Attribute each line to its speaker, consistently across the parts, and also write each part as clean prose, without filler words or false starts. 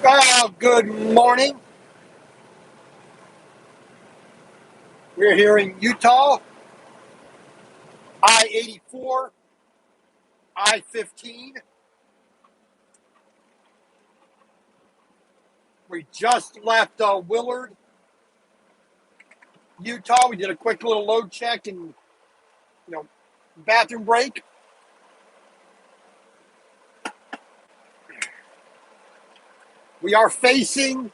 Speaker 1: Good morning. We're here in Utah, I 84, I 15. We just left Willard, Utah. We did a quick little load check and, bathroom break. We are facing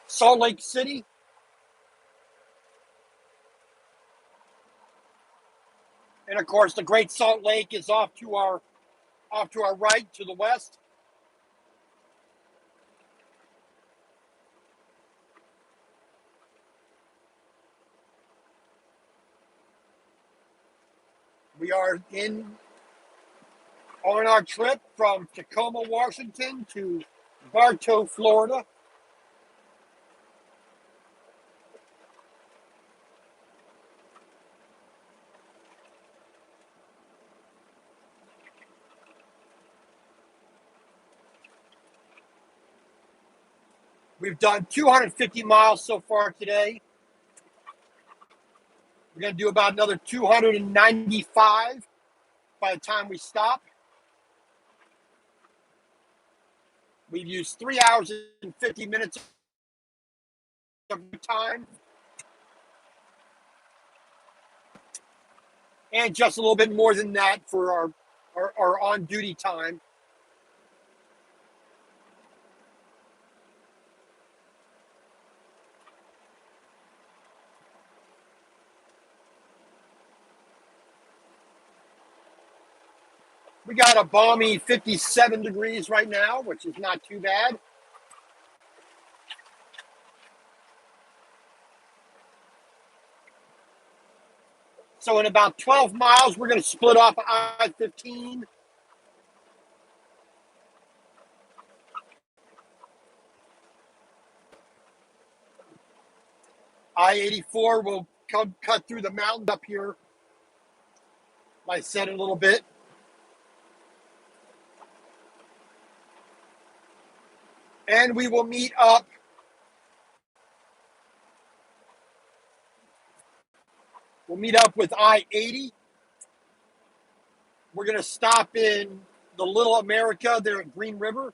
Speaker 1: Salt Lake City. And of course, the Great Salt Lake is off to our right to the west. We are on our trip from Tacoma, Washington to Bartow, Florida. We've done 250 miles so far today. We're going to do about another 295 by the time we stop. We've used 3 hours and 50 minutes of time and just a little bit more than that for our on duty time. We got a balmy 57 degrees right now, which is not too bad. So in about 12 miles, we're going to split off I-15. I-84 will cut through the mountains up here, like I said, a little bit. And we will meet up with I-80. We're going to stop in the Little America there at Green River.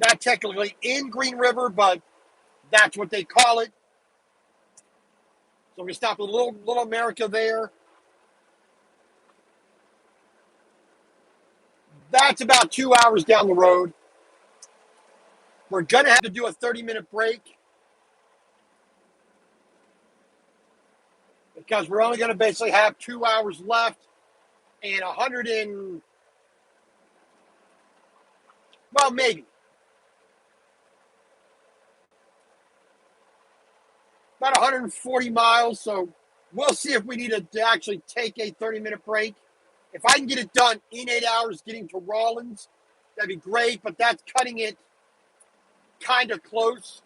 Speaker 1: Not technically in Green River, but that's what they call it. So we stop at Little America there. That's about 2 hours down the road. We're going to have to do a 30-minute break because we're only going to basically have 2 hours left and maybe about 140 miles. So we'll see if we need to actually take a 30-minute break. If I can get it done in 8 hours getting to Rawlins, that'd be great, but that's cutting it kind of close,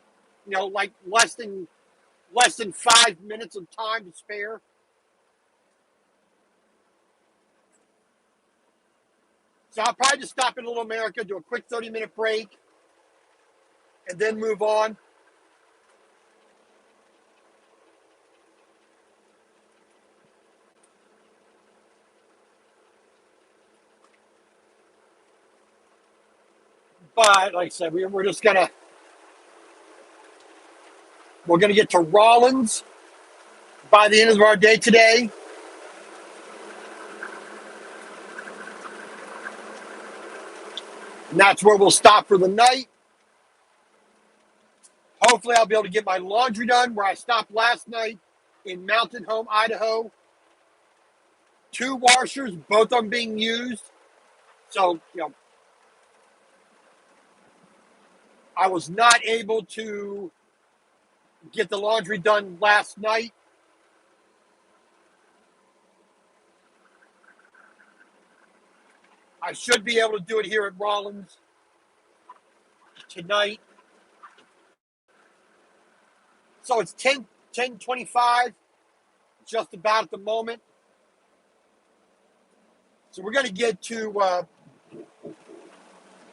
Speaker 1: like less than 5 minutes of time to spare. So I'll probably just stop in Little America, do a quick 30-minute break, and then move on. But like I said, we're gonna get to Rawlins by the end of our day today. And that's where we'll stop for the night. Hopefully I'll be able to get my laundry done where I stopped last night in Mountain Home, Idaho. 2 washers, both of them being used. So, I was not able to get the laundry done last night. I should be able to do it here at Rawlins tonight. So it's 10:25, just about at the moment. So we're going to get to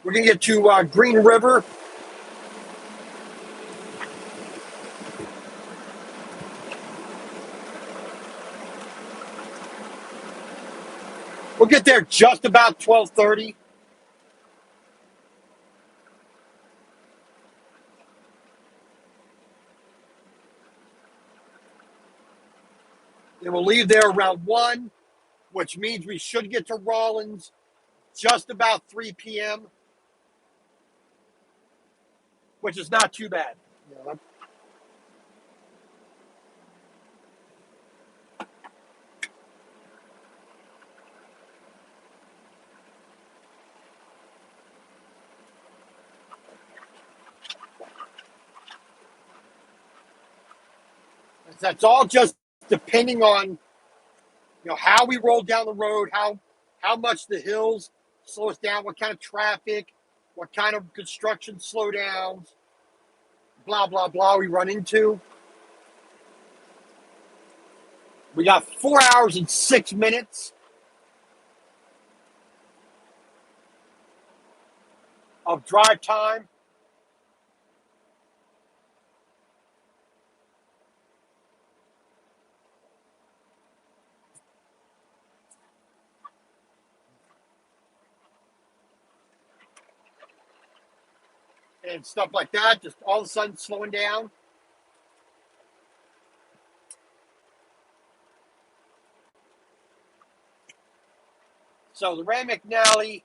Speaker 1: We're going to get to Green River. We'll get there just about 12:30. And we'll leave there around 1, which means we should get to Rawlins just about 3 p.m., which is not too bad. You know, that's all just depending on how we roll down the road, how much the hills slow us down, what kind of traffic, what kind of construction slowdowns, blah blah blah we run into. We got 4 hours and 6 minutes of drive time. And stuff like that, just all of a sudden slowing down. So the Rand McNally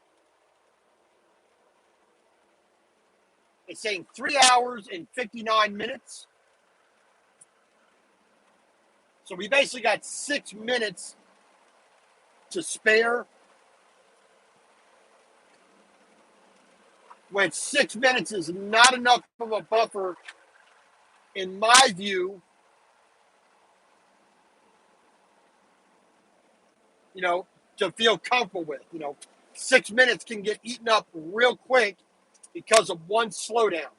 Speaker 1: is saying 3 hours and 59 minutes. So we basically got 6 minutes to spare. When 6 minutes is not enough of a buffer, in my view, to feel comfortable with. 6 minutes can get eaten up real quick because of one slowdown.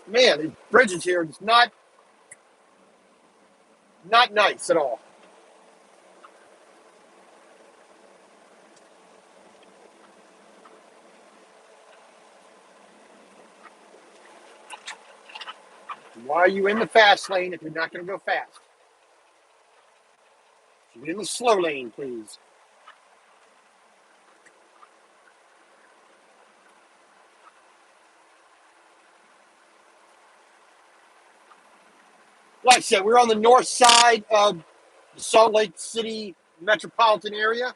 Speaker 1: Man, these bridges here is not nice at all. Why are you in the fast lane if you're not going to go fast? Get in the slow lane, please. Like I said, we're on the north side of the Salt Lake City metropolitan area.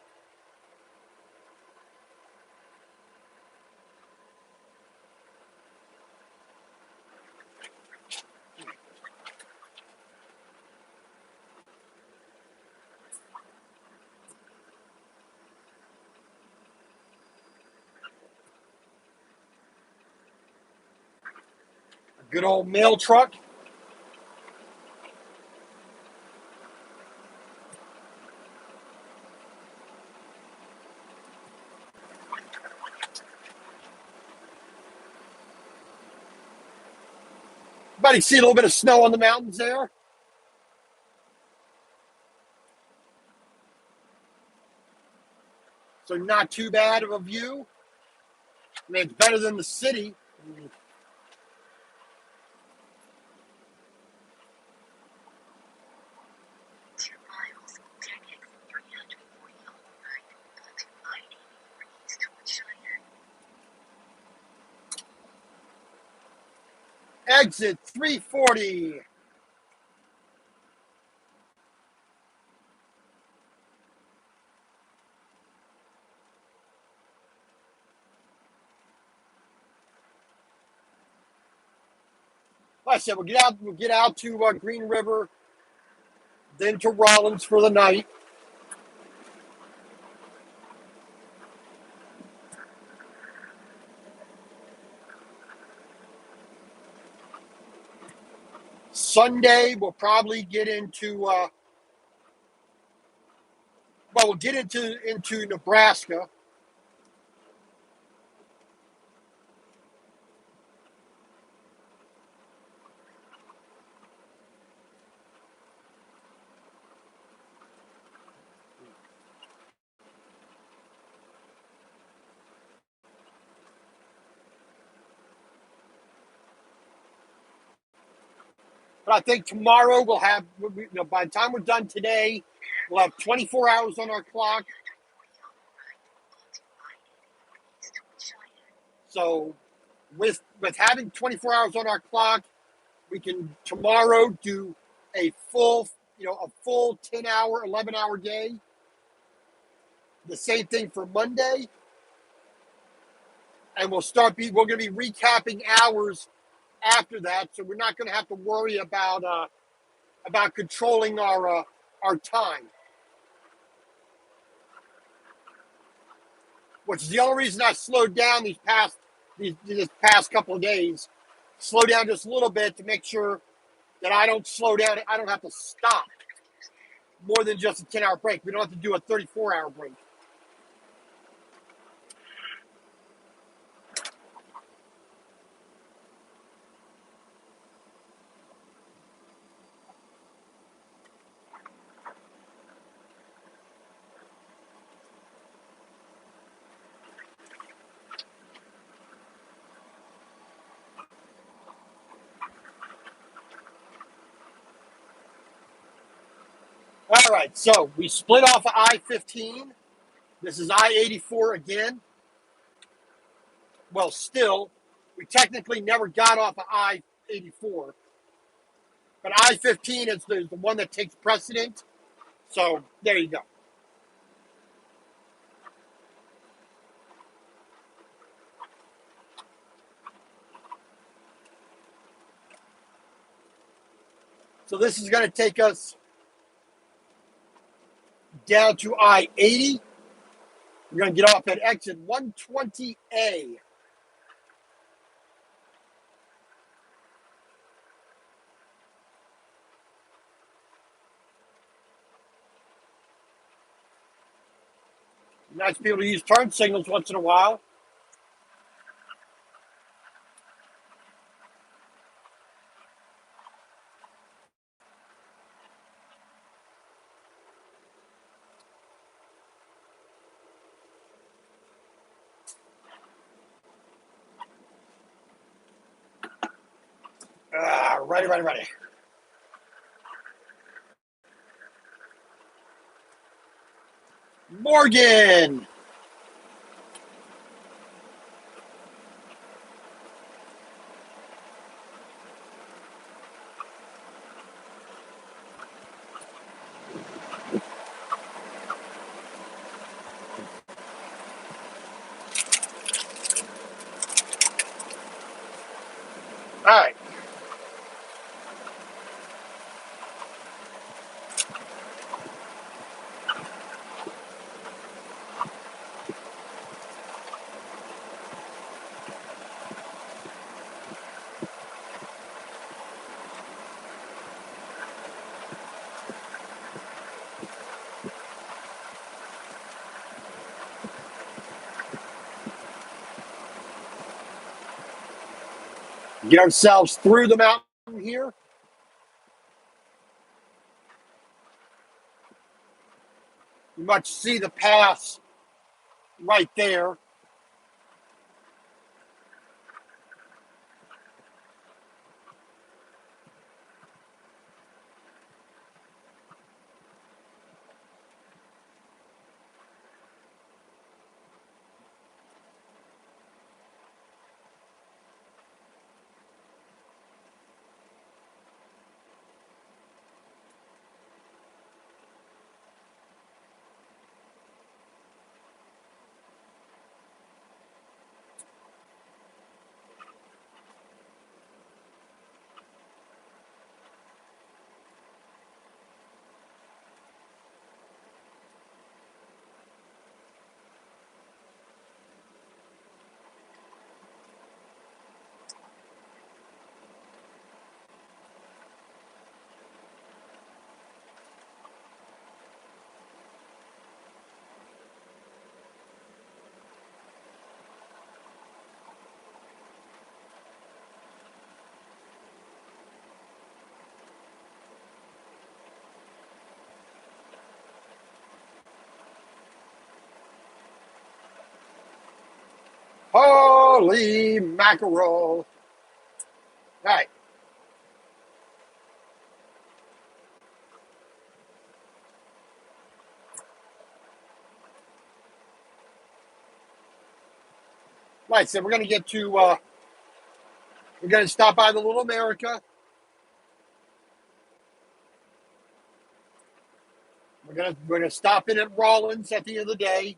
Speaker 1: A good old mail truck. Everybody see a little bit of snow on the mountains there? so not too bad of a view. I mean, it's better than the city. Exit 340. Like I said, we'll get out to Green River, then to Rollins for the night. Sunday, we'll probably get into we'll get into Nebraska. But I think tomorrow we'll have, by the time we're done today, we'll have 24 hours on our clock. So with having 24 hours on our clock, we can tomorrow do a full 10-hour, 11-hour day. The same thing for Monday. And we're going to be recapping hours after that, so we're not going to have to worry about controlling our time. Which is the only reason I slowed down this past couple of days. Slow down just a little bit to make sure that I don't slow down. I don't have to stop more than just a 10-hour break. We don't have to do a 34-hour break. All right, so we split off of I-15. This is I-84 again. Well, still, we technically never got off of I-84. But I-15 is the one that takes precedent. So there you go. So this is going to take us down to I-80. We're going to get off at exit 120A. Nice to be able to use turn signals once in a while. Ready. Morgan. All right. Get ourselves through the mountain here. You might see the pass right there. Holy mackerel. All right. Right, so we're going to get to, we're going to stop by the Little America. We're gonna stop in at Rawlins at the end of the day.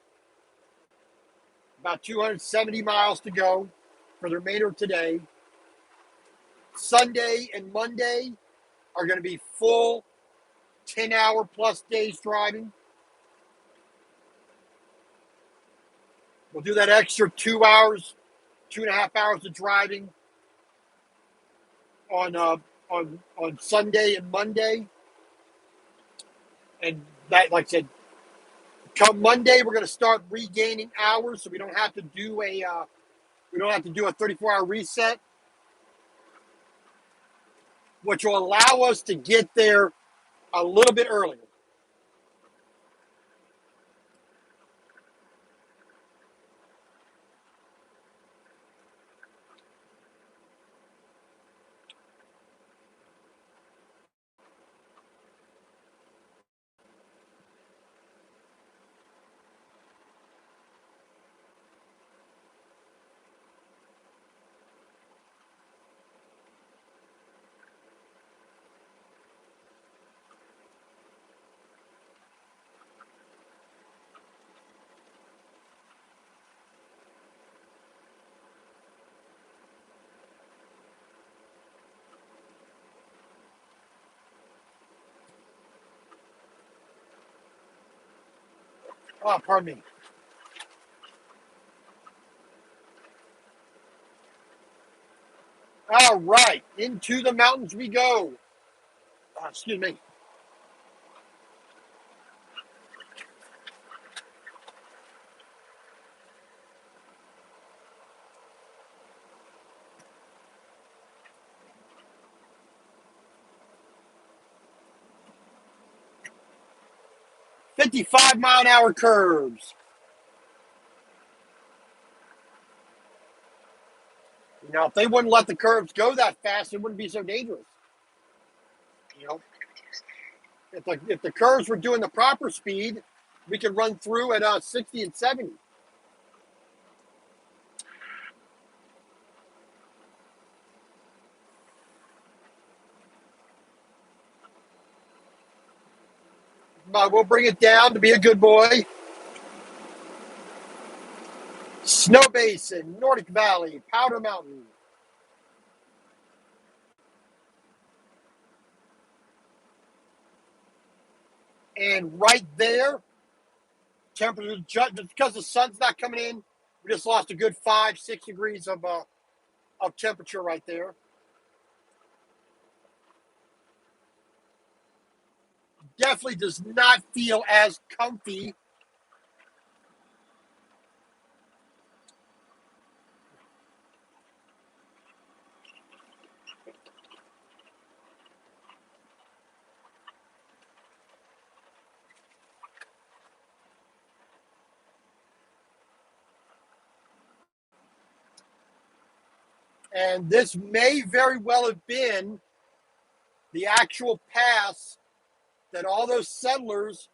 Speaker 1: About 270 miles to go for the remainder of today. Sunday and Monday are going to be full 10-hour plus days driving. We'll do that extra 2 hours, 2.5 hours of driving on Sunday and Monday. And that, like I said, come Monday we're going to start regaining hours, so we don't have to do a 34-hour reset, which will allow us to get there a little bit earlier. Oh, pardon me. All right, into the mountains we go. Excuse me. 55-mile-an-hour curves. Now, if they wouldn't let the curves go that fast, it wouldn't be so dangerous. You know, if the curves were doing the proper speed, we could run through at 60 and 70. But we'll bring it down to be a good boy. Snow Basin, Nordic Valley, Powder Mountain. And right there, temperature, just because the sun's not coming in, we just lost a good 5-6 degrees of temperature right there. Definitely does not feel as comfy. And this may very well have been the actual pass that all those settlers,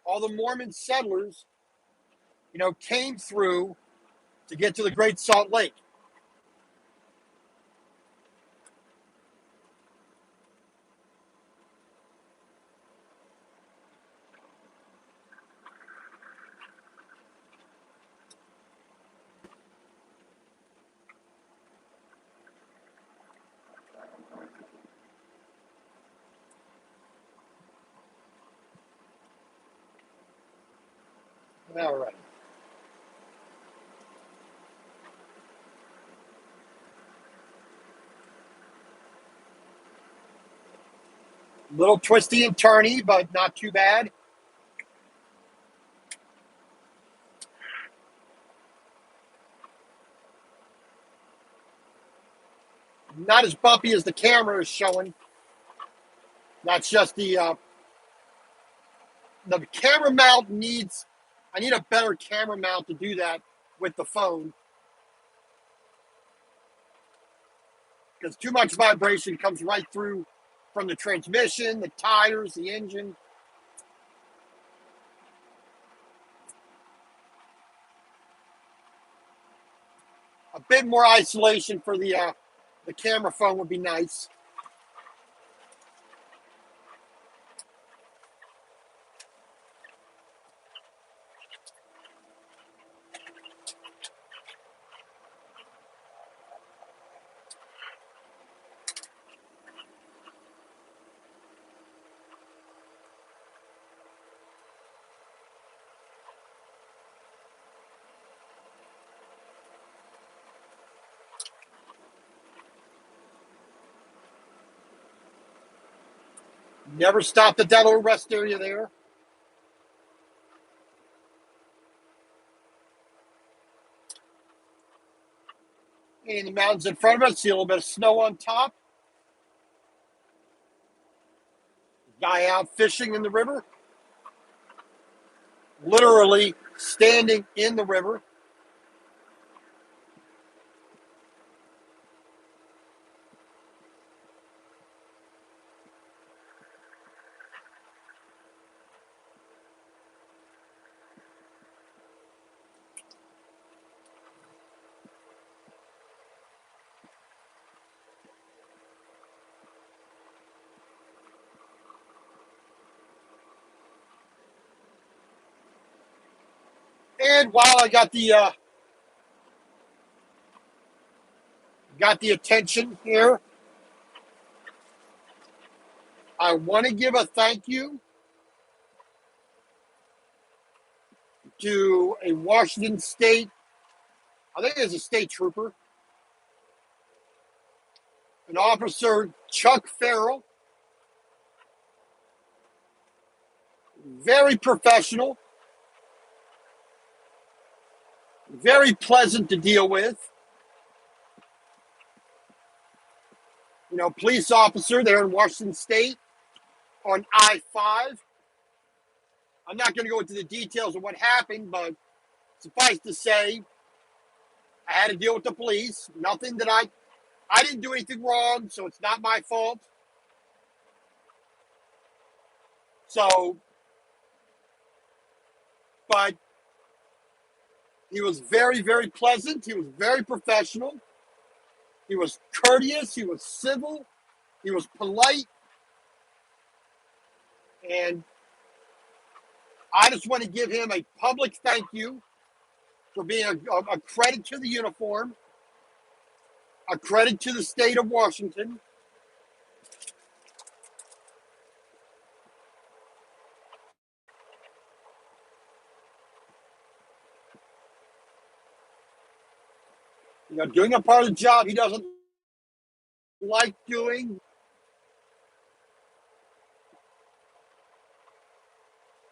Speaker 1: all the Mormon settlers, came through to get to the Great Salt Lake. All right. A little twisty and turny, but not too bad. Not as bumpy as the camera is showing. That's just the camera mount needs. I need a better camera mount to do that with the phone because too much vibration comes right through from the transmission, the tires, the engine. A bit more isolation for the camera phone would be nice. Never stopped at that little rest area there. And the mountains in front of us, see a little bit of snow on top. Guy out fishing in the river, literally standing in the river. And while I got the attention here, I want to give a thank you to a Washington State, I think it's a state trooper, an officer, Chuck Farrell. Very professional, very pleasant to deal with. Police officer there in Washington State on I-5. I'm not going to go into the details of what happened, but suffice to say, I had to deal with the police. Nothing that I didn't do anything wrong, so it's not my fault. So, but he was very, very pleasant. He was very professional. He was courteous. He was civil. He was polite. And I just want to give him a public thank you for being a credit to the uniform, a credit to the state of Washington. Doing a part of the job he doesn't like doing.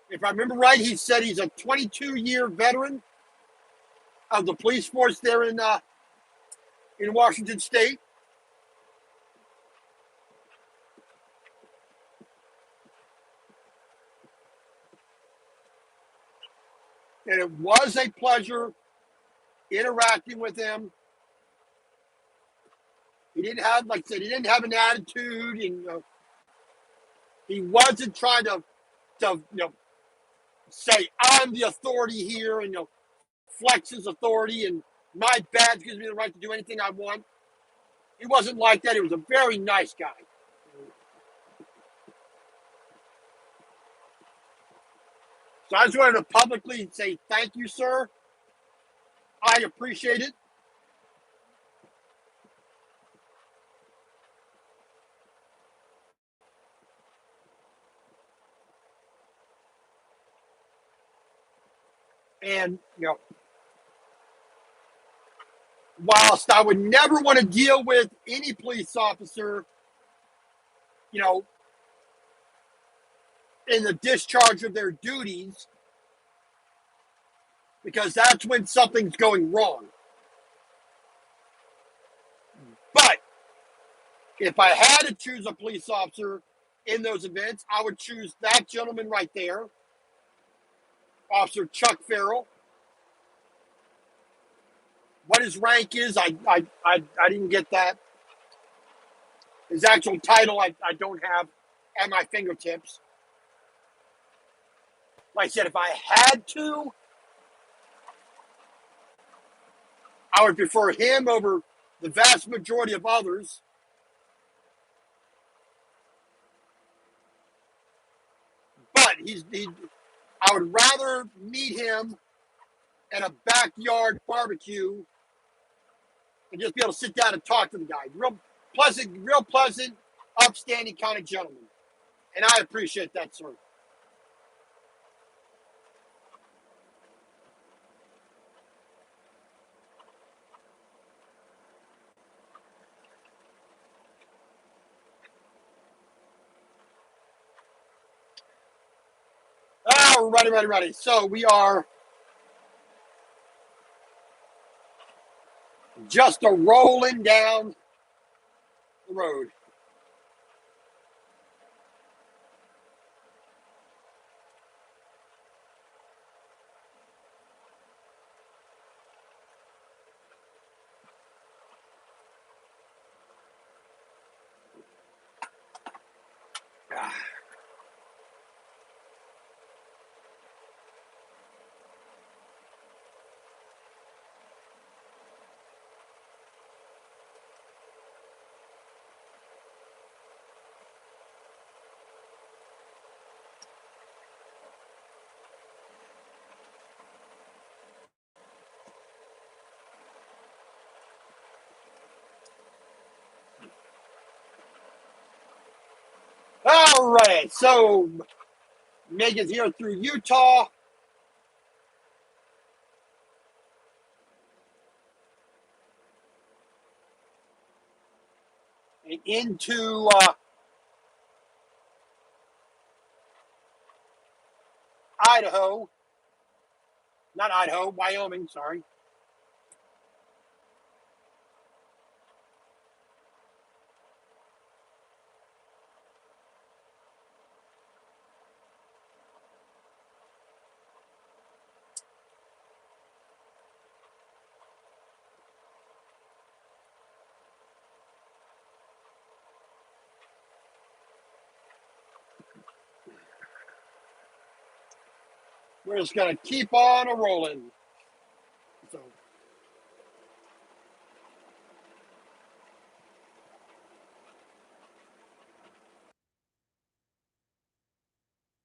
Speaker 1: If I remember right, he said he's a 22-year veteran of the police force there in Washington State. And it was a pleasure interacting with him. He didn't have, like I said, he didn't have an attitude, and he wasn't trying to say I'm the authority here, and flex his authority, and my badge gives me the right to do anything I want. He wasn't like that. He was a very nice guy. So I just wanted to publicly say thank you, sir. I appreciate it. And whilst I would never want to deal with any police officer, you know, in the discharge of their duties, because that's when something's going wrong. But if I had to choose a police officer in those events, I would choose that gentleman right there, Officer Chuck Farrell. What his rank is, I didn't get that. His actual title, I don't have at my fingertips. Like I said, if I had to, I would prefer him over the vast majority of others. But I would rather meet him at a backyard barbecue and just be able to sit down and talk to the guy. Real pleasant, upstanding kind of gentleman. And I appreciate that, sir. Oh, ready. So we are just a rolling down the road. All right, so Megan's here through Utah. And into Idaho. Not Idaho, Wyoming, sorry. We're just going to keep on a rolling. So